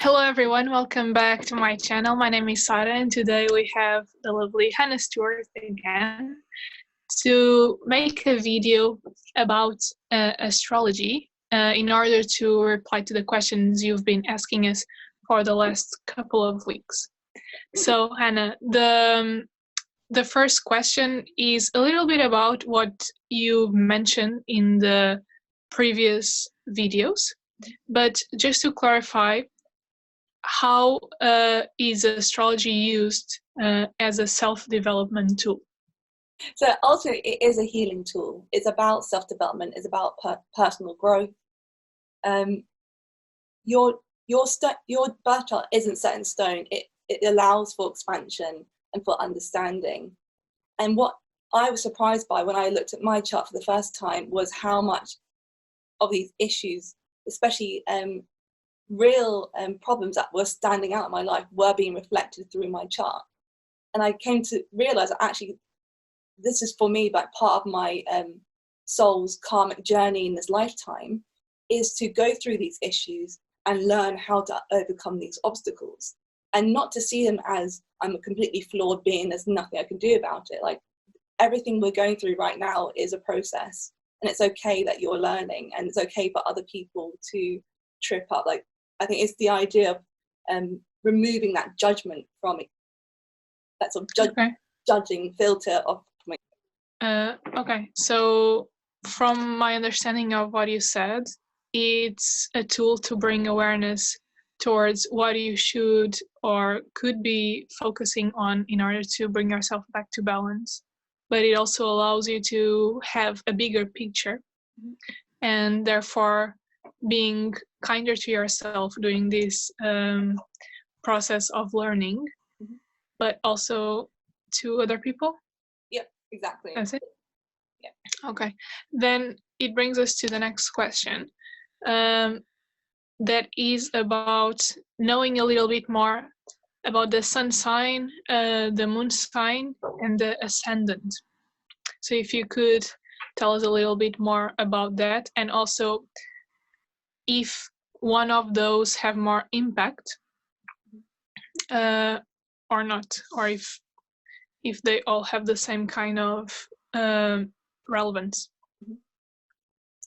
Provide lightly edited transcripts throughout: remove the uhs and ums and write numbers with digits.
Hello everyone, welcome back to my channel. My name is Sara and today we have the lovely Hannah Stewart again to make a video about astrology in order to reply to the questions you've been asking us for the last couple of weeks. So Hannah, the first question is a little bit about what you mentioned in the previous videos, but just to clarify, how is astrology used as a self-development tool? So ultimately, it is a healing tool. It's about self-development. It's about personal growth. Your birth chart isn't set in stone. It allows for expansion and for understanding. And what I was surprised by when I looked at my chart for the first time was how much of these issues, especially real problems that were standing out in my life, were being reflected through my chart. And I came to realize that actually this is for me like part of my soul's karmic journey in this lifetime, is to go through these issues and learn how to overcome these obstacles, and not to see them as I'm a completely flawed being, there's nothing I can do about it. Like, everything we're going through right now is a process, and it's okay that you're learning, and it's okay for other people to trip up. Like, I think it's the idea of removing that judgment from it, that sort of judging filter of okay, so from my understanding of what you said, it's a tool to bring awareness towards what you should or could be focusing on in order to bring yourself back to balance. But it also allows you to have a bigger picture, and therefore being kinder to yourself during this process of learning, but also to other people. Yep, exactly. That's it? Yeah. Okay. Then it brings us to the next question. That is about knowing a little bit more about the sun sign, the moon sign, and the ascendant. So if you could tell us a little bit more about that, and also if one of those have more impact or not, or if they all have the same kind of relevance.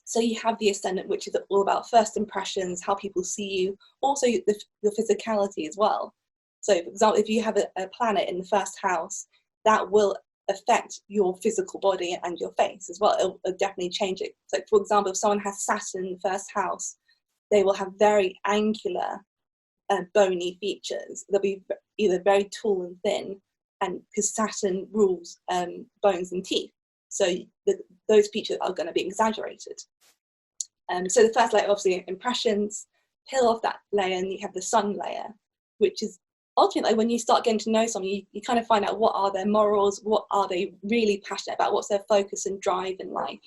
So you have the ascendant, which is all about first impressions, how people see you, also your physicality as well. So for example, if you have a planet in the first house, that will affect your physical body and your face as well. It'll definitely change it. So for example, if someone has Saturn in the first house, they will have very angular, bony features. They'll be either very tall and thin, and because Saturn rules bones and teeth, so those features are going to be exaggerated. So the first layer, obviously, impressions. Peel off that layer and you have the sun layer, which is ultimately when you start getting to know someone, you kind of find out what are their morals, what are they really passionate about, what's their focus and drive in life. And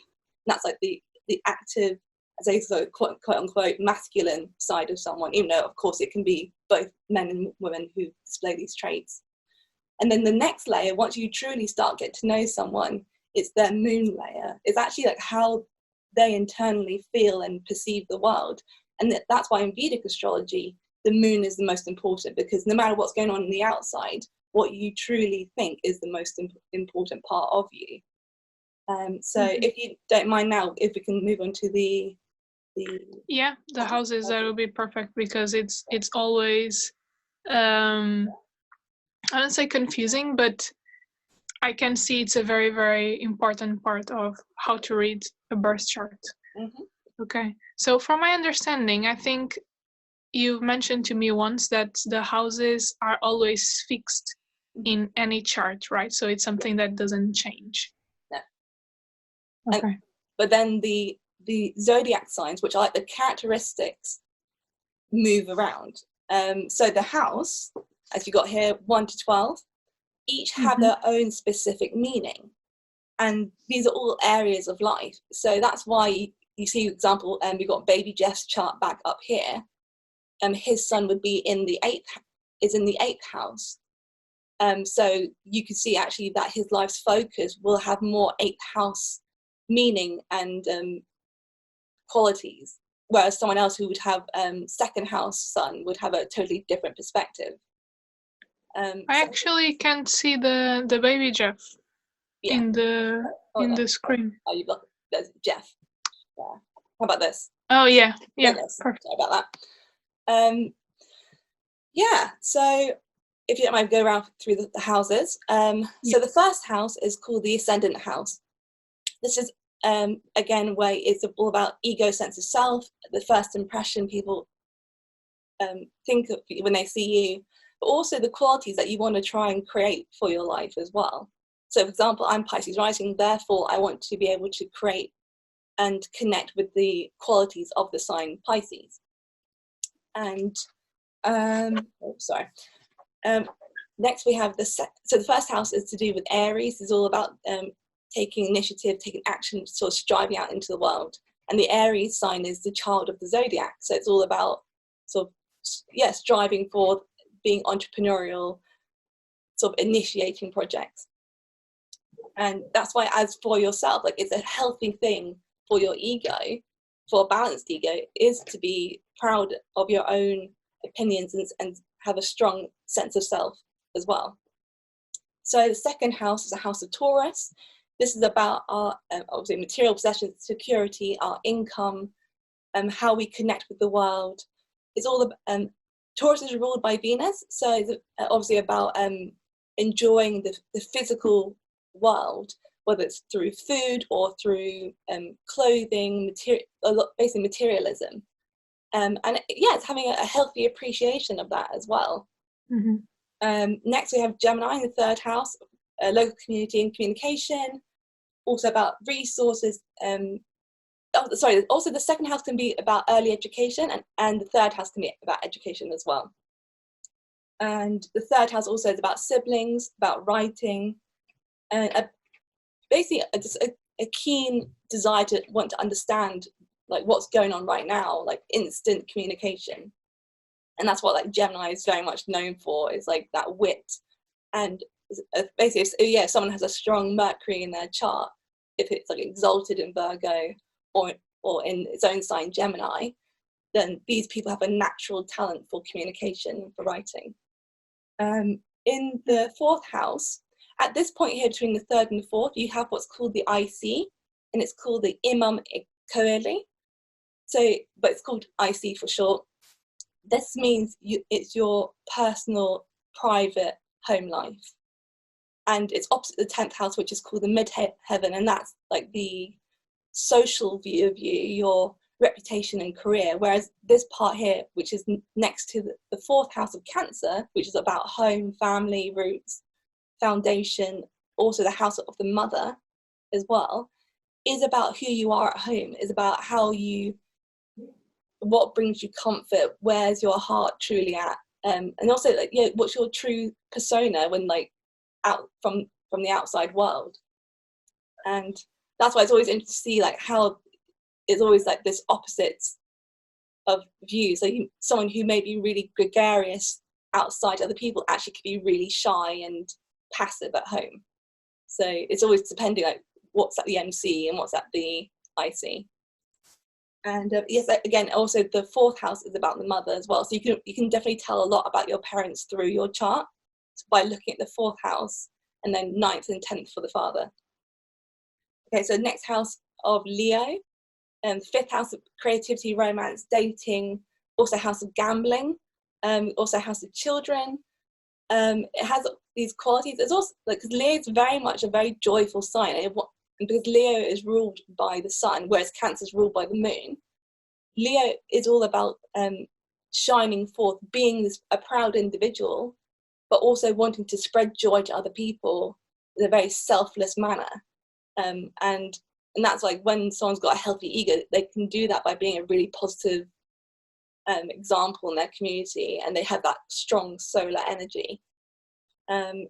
that's like the active, as I say, quote unquote, masculine side of someone, even though of course it can be both men and women who display these traits. And then the next layer, once you truly start getting to know someone, it's their moon layer. It's actually like how they internally feel and perceive the world. And that's why in Vedic astrology, the moon is the most important, because no matter what's going on the outside, what you truly think is the most important part of you. So if you don't mind now, if we can move on to the houses, that would be perfect, because it's always I don't say confusing, but I can see it's a very, very important part of how to read a birth chart. Okay, so from my understanding, I think you've mentioned to me once that the houses are always fixed in any chart, right? So it's something that doesn't change. No. Okay. But then the zodiac signs, which are like the characteristics, move around. So the house, as you got here, 1 to 12, each have their own specific meaning, and these are all areas of life. So that's why you see, for example, we've got baby Jeff's chart back up here, and his sun would be in the 8th house. So you can see actually that his life's focus will have more 8th house meaning and qualities. whereas someone else who would have second house sun would have a totally different perspective. I actually can't see the baby Jeff in the screen. Oh, you've got, there's Jeff. Yeah. How about this? Oh yeah, Perfect. Sorry about that. Yeah, so if you don't mind, go around through the houses. So the first house is called the ascendant house. This is again where it's all about ego, sense of self, the first impression people think of when they see you, but also the qualities that you want to try and create for your life as well. So for example, I'm Pisces rising, therefore I want to be able to create and connect with the qualities of the sign Pisces. And next we have so the first house is to do with Aries. It's all about taking initiative, taking action, sort of striving out into the world. And the Aries sign is the child of the zodiac, so it's all about sort of striving for being entrepreneurial, sort of initiating projects. And that's why, as for yourself, like, it's a healthy thing for your ego, for a balanced ego, is to be proud of your own opinions and have a strong sense of self as well. So the second house is a house of Taurus. This is about our obviously material possessions, security, our income, how we connect with the world. It's all Taurus is ruled by Venus, so it's obviously about enjoying the physical world, whether it's through food or through clothing, basically materialism. And it's having a healthy appreciation of that as well. Mm-hmm. Next we have Gemini in the third house, local community and communication, also about resources. Also the second house can be about early education, and the third house can be about education as well. And the third house also is about siblings, about writing, and basically a keen desire to want to understand like what's going on right now, like instant communication. And that's what like Gemini is very much known for, is like that wit. And basically, if someone has a strong Mercury in their chart, if it's like exalted in Virgo or in its own sign Gemini, then these people have a natural talent for communication and for writing. In the fourth house, at this point here between the third and the fourth, you have what's called the IC, and it's called the Imam Coeli. But it's called IC for short. This means it's your personal, private home life. And it's opposite the 10th house, which is called the midheaven, and that's like the social view of you, your reputation and career. Whereas this part here, which is next to the fourth house of Cancer, which is about home, family, roots, foundation, also the house of the mother as well, is about who you are at home, is about what brings you comfort, where's your heart truly at, and also like what's your true persona when like out from the outside world. And that's why it's always interesting to see like how it's always like this opposites of views. So someone who may be really gregarious outside other people actually could be really shy and passive at home. So it's always depending like what's at the MC and what's at the IC. And again, also the fourth house is about the mother as well. So you can definitely tell a lot about your parents through your chart by looking at the fourth house, and then 9th and 10th for the father. Okay, so next house of Leo, and fifth house of creativity, romance, dating, also house of gambling, also house of children. It has these qualities. It's also like, because Leo is very much a very joyful sign, and because Leo is ruled by the sun, whereas Cancer is ruled by the moon. Leo is all about shining forth, being a proud individual, but also wanting to spread joy to other people in a very selfless manner. And that's like when someone's got a healthy ego, they can do that by being a really positive example in their community, and they have that strong solar energy. And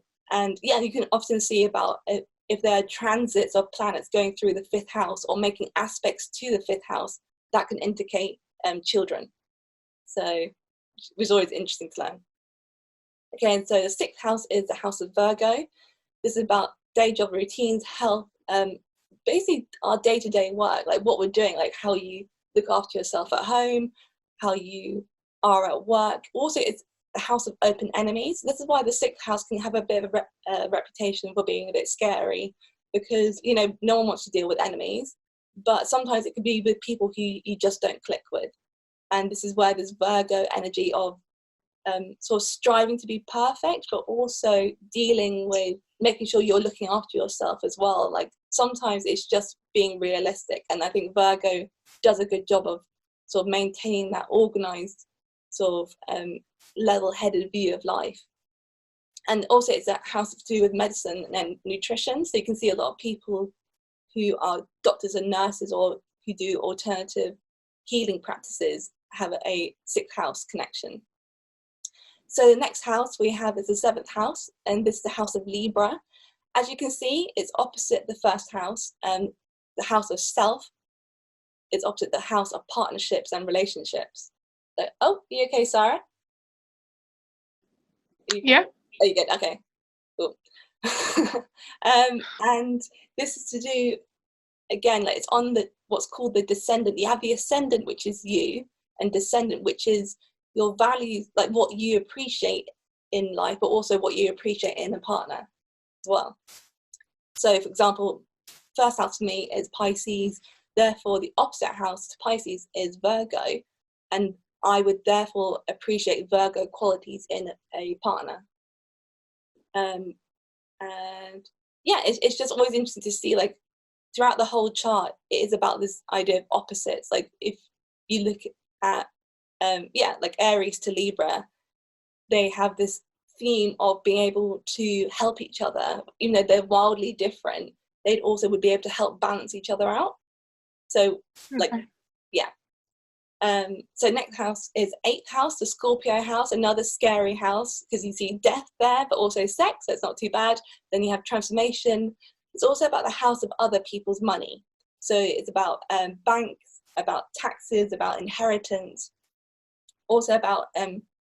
you can often see about if there are transits of planets going through the fifth house or making aspects to the fifth house, that can indicate children. So, which is always interesting to learn. Okay, and so the sixth house is the house of Virgo. This is about day job routines, health, basically our day-to-day work, like what we're doing, like how you look after yourself at home, how you are at work. Also, it's the house of open enemies. This is why the sixth house can have a bit of a reputation for being a bit scary, because, you know, no one wants to deal with enemies, but sometimes it could be with people who you just don't click with. And this is where there's Virgo energy of sort of striving to be perfect, but also dealing with making sure you're looking after yourself as well. Like sometimes it's just being realistic, and I think Virgo does a good job of sort of maintaining that organized sort of level-headed view of life. And also it's a house to do with medicine and nutrition, so you can see a lot of people who are doctors and nurses or who do alternative healing practices have a sixth house connection. So the next house we have is the seventh house, and this is the house of Libra. As you can see, it's opposite the first house, and the house of self is opposite the house of partnerships and relationships. So, oh, you okay, Sarah? Yeah. Oh, you good? Okay, cool. And this is to do, again, like it's on the what's called the descendant. You have the ascendant, which is you, and descendant, which is your values, like what you appreciate in life, but also what you appreciate in a partner as well. So, for example, first house for me is Pisces. Therefore, the opposite house to Pisces is Virgo, and I would therefore appreciate Virgo qualities in a partner. And yeah, it's just always interesting to see, like, throughout the whole chart, it is about this idea of opposites. Like, if you look at, like Aries to Libra, they have this theme of being able to help each other. Even though they're wildly different, they also would be able to help balance each other out. So, like, yeah. So next house is eighth house, the Scorpio house, another scary house because you see death there, but also sex, so it's not too bad. Then you have transformation. It's also about the house of other people's money. So it's about banks, about taxes, about inheritance. Also about,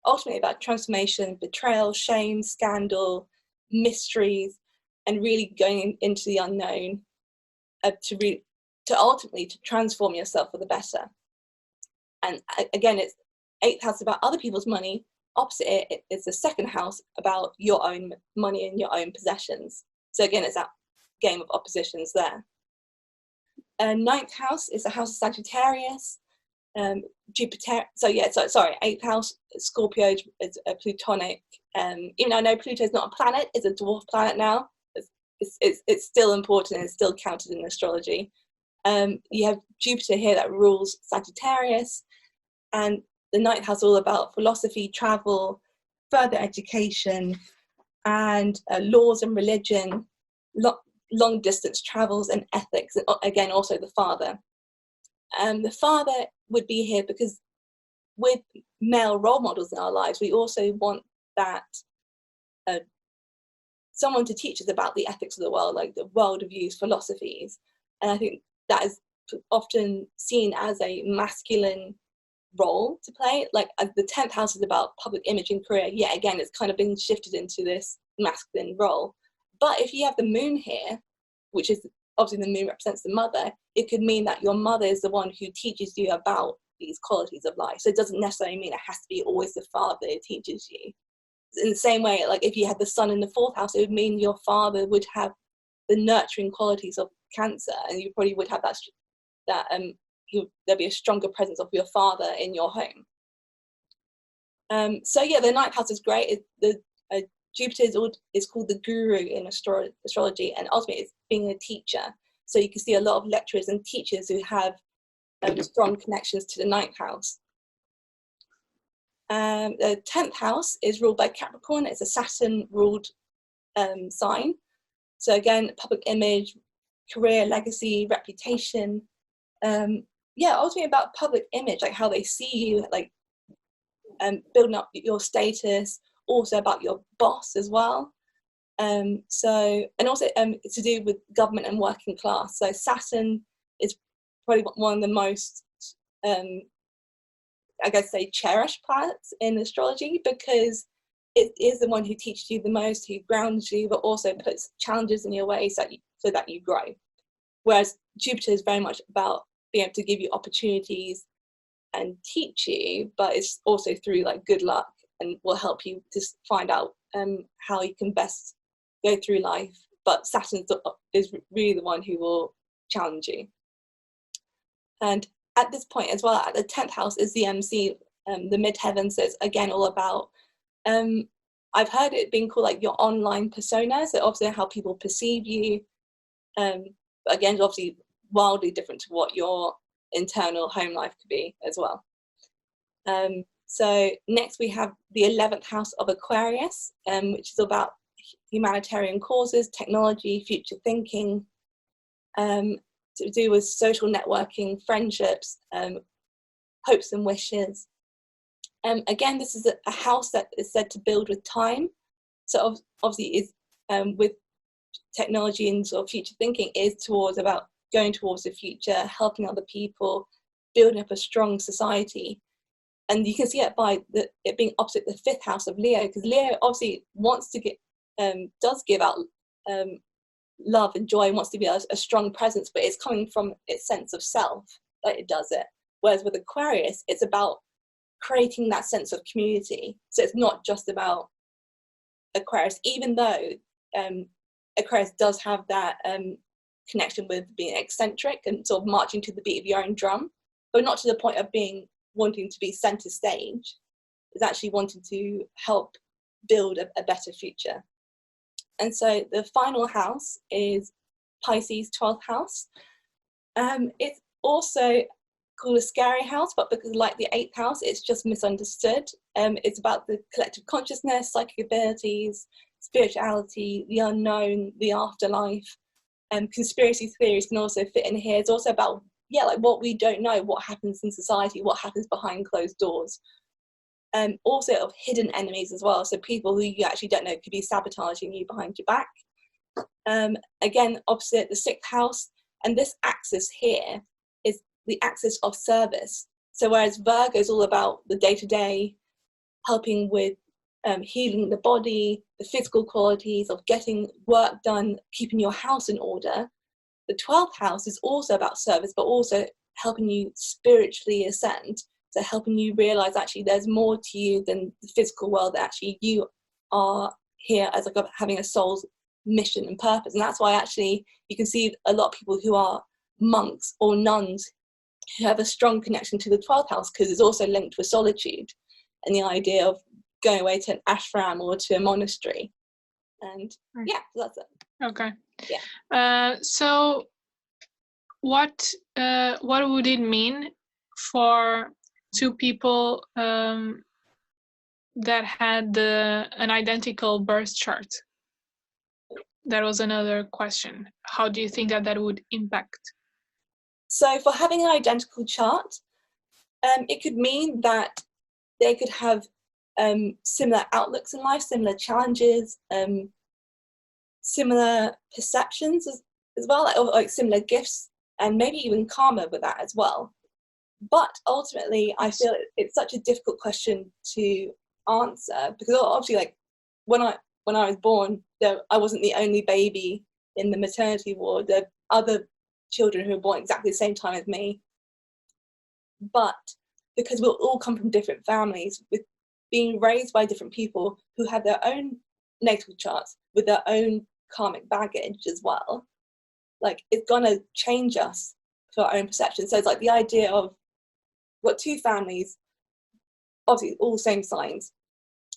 ultimately about transformation, betrayal, shame, scandal, mysteries, and really going into the unknown to ultimately to transform yourself for the better. And again, it's eighth house about other people's money. Opposite it is the second house about your own money and your own possessions. So again, it's that game of oppositions there. Ninth house is the house of Sagittarius. Jupiter. Sorry. Eighth house, Scorpio is a Plutonic. Even though I know Pluto is not a planet, it's a dwarf planet now. It's still important and it's still counted in astrology. You have Jupiter here that rules Sagittarius, and the ninth house is all about philosophy, travel, further education, and laws and religion, long distance travels and ethics, and again also the father. The father would be here because with male role models in our lives, we also want that someone to teach us about the ethics of the world, like the worldviews, philosophies. And I think that is often seen as a masculine role to play. Like the 10th house is about public image and career. Yeah, again, it's kind of been shifted into this masculine role. But if you have the moon here, which is obviously the moon represents the mother, it could mean that your mother is the one who teaches you about these qualities of life. So it doesn't necessarily mean it has to be always the father who teaches you. In the same way, like if you had the sun in the fourth house, it would mean your father would have the nurturing qualities of Cancer, and you probably would have there'd be a stronger presence of your father in your home. So yeah, the ninth house is great. Jupiter is called the guru in astrology, and ultimately it's being a teacher. So you can see a lot of lecturers and teachers who have strong connections to the ninth house. The 10th house is ruled by Capricorn. It's a Saturn ruled sign. So again, public image, career, legacy, reputation. Ultimately about public image, like how they see you, like building up your status, also about your boss as well. And also it's to do with government and working class. So Saturn is probably one of the most, cherished planets in astrology, because it is the one who teaches you the most, who grounds you, but also puts challenges in your way so that you grow. Whereas Jupiter is very much about being able to give you opportunities and teach you, but it's also through like good luck, and will help you to find out how you can best go through life. But Saturn is really the one who will challenge you. And at this point as well, at the 10th house is the MC, the midheaven. So it's again all about, I've heard it being called like your online persona. So obviously how people perceive you. But again, obviously wildly different to what your internal home life could be as well. So next we have the 11th house of Aquarius, which is about humanitarian causes, technology, future thinking, to do with social networking, friendships, hopes and wishes. Again, this is a house that is said to build with time. So obviously is with technology and sort of future thinking is about going towards the future, helping other people, building up a strong society. And you can see it by it being opposite the 5th house of Leo, because Leo obviously wants to does give out love and joy, and wants to be a strong presence, but it's coming from its sense of self that it does it. Whereas with Aquarius, it's about creating that sense of community. So it's not just about Aquarius, even though Aquarius does have that connection with being eccentric and sort of marching to the beat of your own drum, but not to the point of wanting to be center stage. It's actually wanting to help build a better future. And so the final house is Pisces, 12th house. It's also called a scary house, but because like the 8th house, it's just misunderstood. It's about the collective consciousness, psychic abilities, spirituality, the unknown, the afterlife. Conspiracy theories can also fit in here. It's also about, like what we don't know, what happens in society, what happens behind closed doors. Also of hidden enemies as well. So people who you actually don't know could be sabotaging you behind your back. Again, opposite the 6th house. And this axis here is the axis of service. So whereas Virgo is all about the day-to-day, helping with healing the body, the physical qualities of getting work done, keeping your house in order, the 12th house is also about service, but also helping you spiritually ascend. So helping you realize actually there's more to you than the physical world, that actually you are here as like having a soul's mission and purpose. And that's why actually you can see a lot of people who are monks or nuns who have a strong connection to the 12th house, because it's also linked with solitude and the idea of going away to an ashram or to a monastery. And yeah, that's it. Okay. Yeah. So what would it mean for two people that had an identical birth chart? That was another question. How do you think that would impact? So for having an identical chart, it could mean that they could have similar outlooks in life, similar challenges, similar perceptions as well, like similar gifts, and maybe even karma with that as well. But ultimately, I feel it's such a difficult question to answer, because obviously, like when I was born, I wasn't the only baby in the maternity ward. There are other children who were born exactly the same time as me. But because we'll all come from different families, with being raised by different people who have their own natal charts with their own karmic baggage as well, like it's gonna change us for our own perception. So it's like the idea of, we've got two families, obviously all same signs.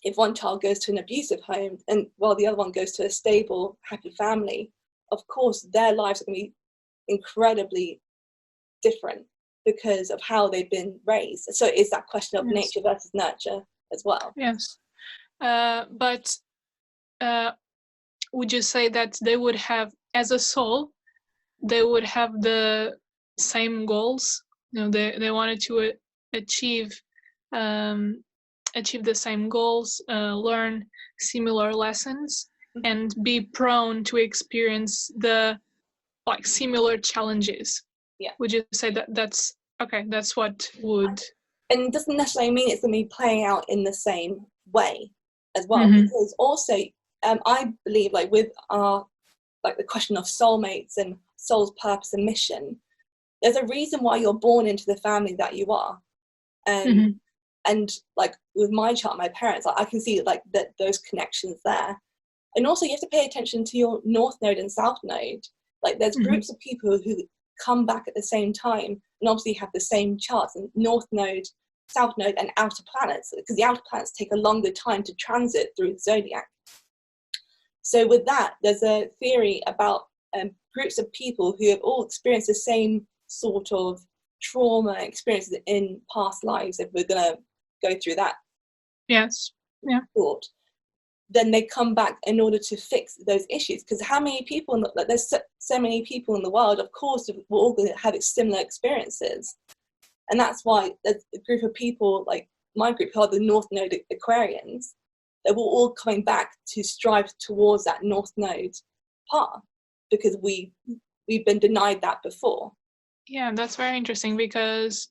If one child goes to an abusive home and while the other one goes to a stable, happy family, of course their lives are going to be incredibly different because of how they've been raised. So it's that question of nature versus nurture as well. Yes. But would you say that they would have, as a soul, they would have the same goals? You know, they wanted to achieve the same goals, learn similar lessons, and be prone to experience the similar challenges. Yeah. Would you say that's okay? That's what would. And it doesn't necessarily mean it's going to be playing out in the same way as well, Mm-hmm. because also I believe with our the question of soulmates and soul's purpose and mission, there's a reason why you're born into the family that you are. And like with my chart, my parents, I can see like that those connections there. And also you have to pay attention to your North Node and South Node. Like there's groups of people who come back at the same time and obviously have the same charts, and North Node, South Node, and outer planets, because the outer planets take a longer time to transit through the zodiac. So with that, there's a theory about groups of people who have all experienced the same sort of trauma experiences in past lives, if we're going to go through that. Yes. Yeah. Thought, then they come back in order to fix those issues. Because how many people, there's so many people in the world, of course, we're all going to have similar experiences. And that's why there's a group of people, like my group, called the North Node Aquarians, that we're all coming back to strive towards that North Node path, because we've been denied that before. Yeah, that's very interesting, because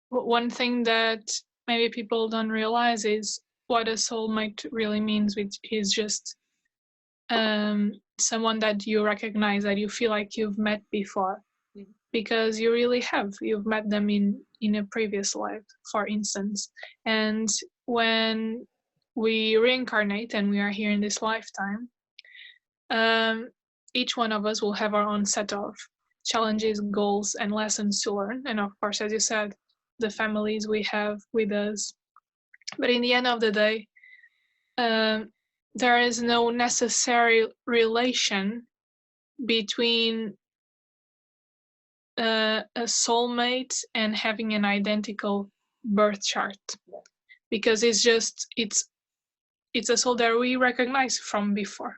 one thing that maybe people don't realize is what a soulmate really means, which is just someone that you recognize, that you feel like you've met before, because you really have. You've met them in a previous life, for instance. And when we reincarnate and we are here in this lifetime, each one of us will have our own set of challenges, goals, and lessons to learn. And of course, as you said, the families we have with us. But in the end of the day, there is no necessary relation between a soulmate and having an identical birth chart, because it's a soul that we recognize from before,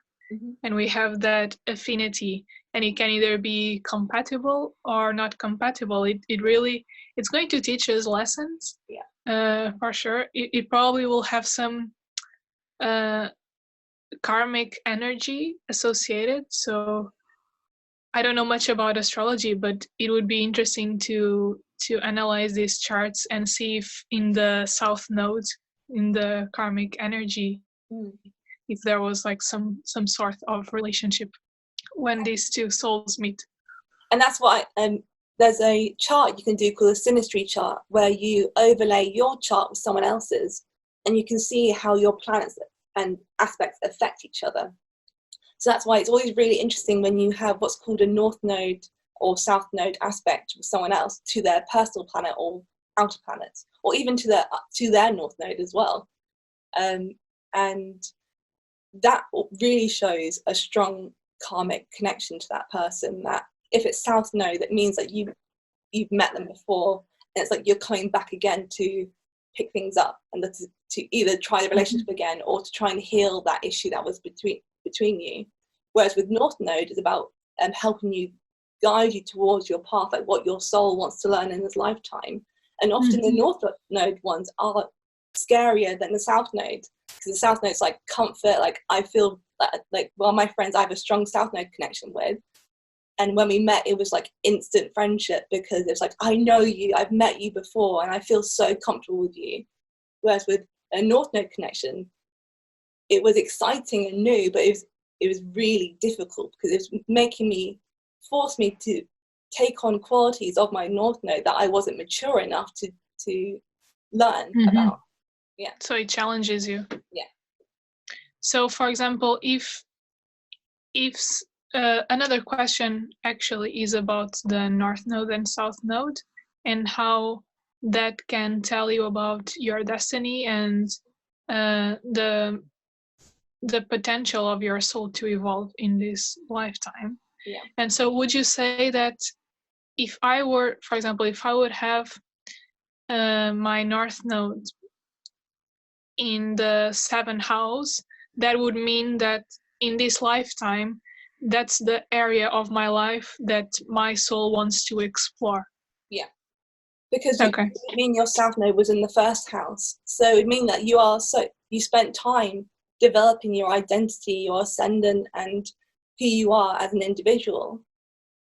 and we have that affinity, and it can either be compatible or not compatible. It's going to teach us lessons, for sure. It probably will have some karmic energy associated. So I don't know much about astrology, but it would be interesting to analyze these charts and see if in the South Node, in the karmic energy, if there was like some sort of relationship when these two souls meet. And that's why there's a chart you can do called a synastry chart, where you overlay your chart with someone else's, and you can see how your planets and aspects affect each other. So that's why it's always really interesting when you have what's called a North Node or South Node aspect with someone else to their personal planet or outer planets, or even to their North Node as well. And that really shows a strong karmic connection to that person. That if it's South Node, that means that you've met them before, and it's like you're coming back again to pick things up and to either try the relationship again or to try and heal that issue that was between you. Whereas with North Node, it's about helping you, guide you towards your path, like what your soul wants to learn in this lifetime. And often the North Node ones are scarier than the South Node, because the South Node's like comfort, like I feel like well, my friends I have a strong South Node connection with, and when we met it was like instant friendship, because it's like, I know you, I've met you before, and I feel so comfortable with you. Whereas with a North Node connection, it was exciting and new, but it was really difficult, because it was forced me to take on qualities of my North Node that I wasn't mature enough to learn about. Yeah. So it challenges you. Yeah. So, for example, if another question actually is about the North Node and South Node, and how that can tell you about your destiny and the potential of your soul to evolve in this lifetime. Yeah. And so would you say that if I were, for example, if I would have my North Node in the 7th house, that would mean that in this lifetime, that's the area of my life that my soul wants to explore. Yeah. Because it mean your South Node was in the 1st house. So it mean that you spent time developing your identity, your ascendant, and who you are as an individual.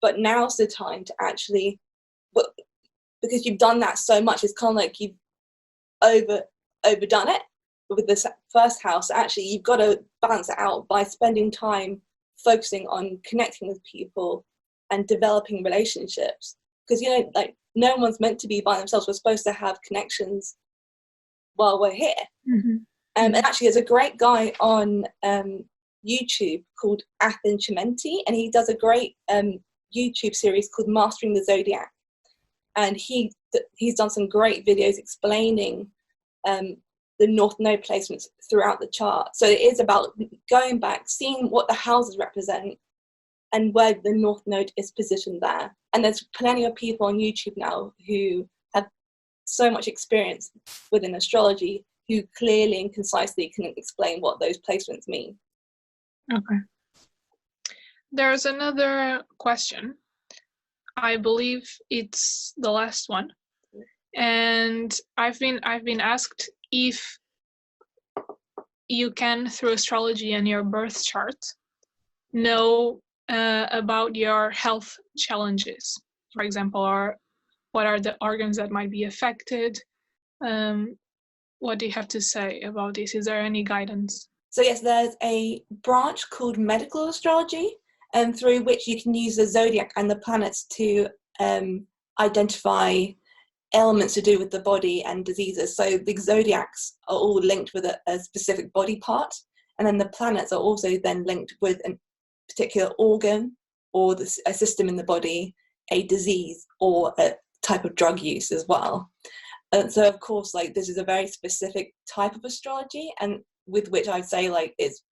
But now's the time to actually, because you've done that so much, it's kind of like you've overdone it with the 1st house. Actually, you've got to balance it out by spending time focusing on connecting with people and developing relationships. because, you know, like, no one's meant to be by themselves. We're supposed to have connections while we're here. And actually, there's a great guy on YouTube called Athen Chimenti, and he does a great YouTube series called Mastering the Zodiac. And he's done some great videos explaining the North Node placements throughout the chart. So it is about going back, seeing what the houses represent, and where the North Node is positioned there. And there's plenty of people on YouTube now who have so much experience within astrology who clearly and concisely can explain what those placements mean. Okay. There's another question. I believe it's the last one. And I've been asked if you can, through astrology and your birth chart, know about your health challenges. For example, what are the organs that might be affected? What do you have to say about this? Is there any guidance? So yes, there's a branch called medical astrology, through which you can use the zodiac and the planets to identify ailments to do with the body and diseases. So the zodiacs are all linked with a specific body part, and then the planets are also then linked with a particular organ or a system in the body, a disease, or a type of drug use as well. And so, of course, like, this is a very specific type of astrology, and with which I'd say, like, it's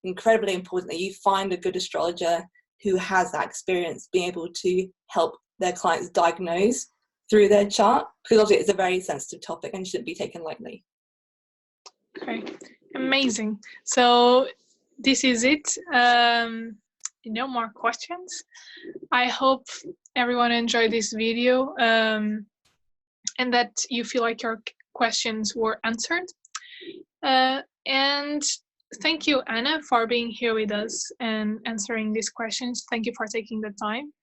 incredibly important that you find a good astrologer who has that experience, being able to help their clients diagnose through their chart, because obviously it's a very sensitive topic and shouldn't be taken lightly. Okay, amazing. So this is it. No more questions. I hope everyone enjoyed this video, and that you feel like your questions were answered. And thank you, Anna, for being here with us and answering these questions. Thank you for taking the time.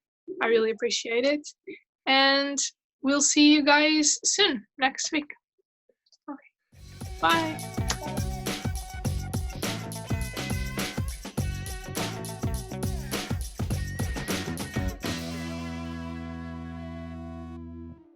I really appreciate it. And we'll see you guys soon, next week. Okay, bye.